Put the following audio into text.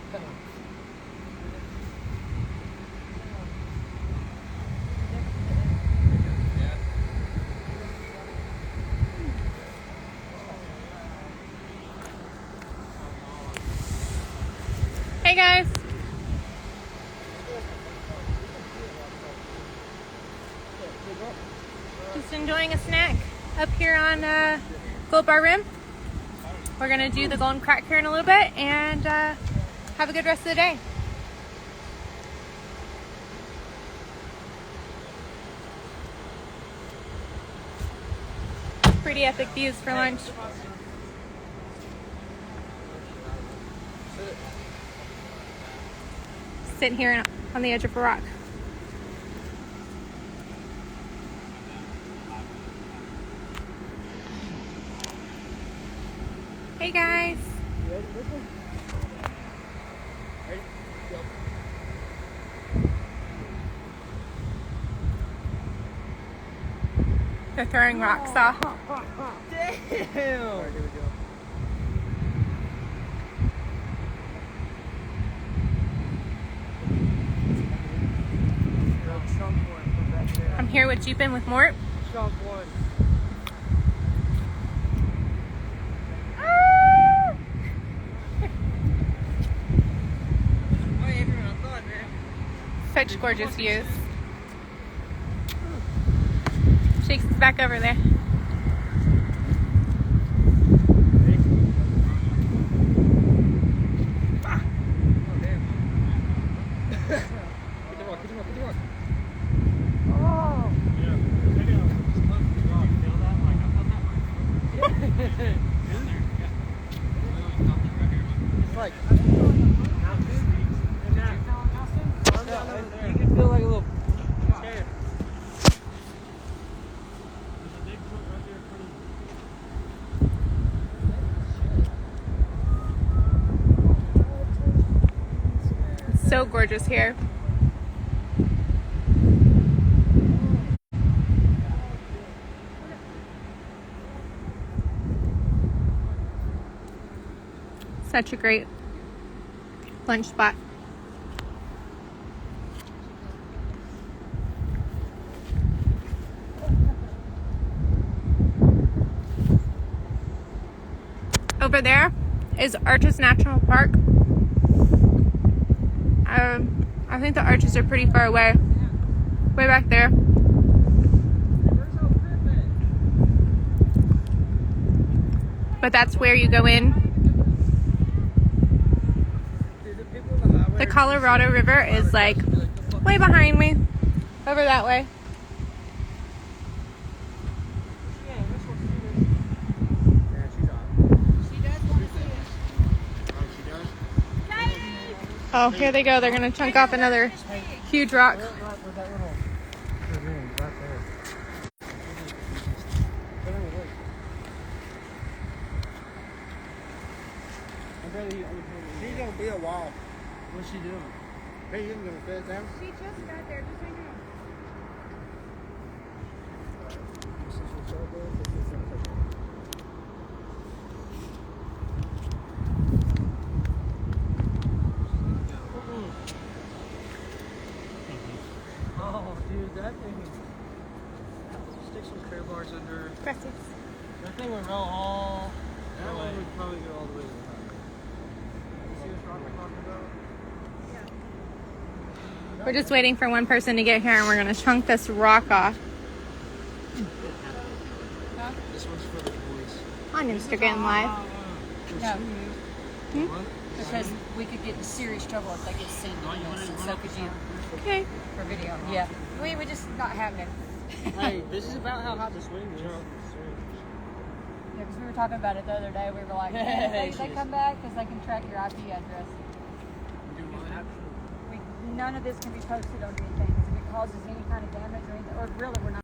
Hey guys. Just enjoying a snack up here on Gold Bar Rim. We're gonna do the golden crack here in a little bit and have a good rest of the day. Pretty epic views for lunch. Sitting here on the edge of a rock. Hey guys. They're throwing rocks off. Damn! Alright, here we go. I'm here with Jeepin with Mort. Chunk one. Such gorgeous views. Shakes his back over there. Like, you can feel like a little. It's so gorgeous here. Such a great lunch spot. Over there is Arches National Park. I think the arches are pretty far away. Way back there. But that's where you go in. The Colorado River is like way behind me, over that way. Oh, here they go. They're going to chunk off another huge rock. She's gonna be a while. What's she doing? Hey, you gonna fit down? She just got there. Just hang on. Oh, dude, that thing. Stick some clear bars under. Press it. That thing would roll all. That one would probably go all the way to the top. You see this rock I'm talking about? We're just waiting for one person to get here and we're going to chunk this rock off. This one's for the boys. On Instagram Live. No. What? Because we could get in serious trouble if they get seen doing this, and so could you Okay. for video. Yeah. We just not happening. Hey, this is about how hot the swing is. Yeah, because we were talking about it the other day. We were like, hey, they come back because they can track your IP address. None of this can be posted on anything because if it causes any kind of damage or anything, or really we're not.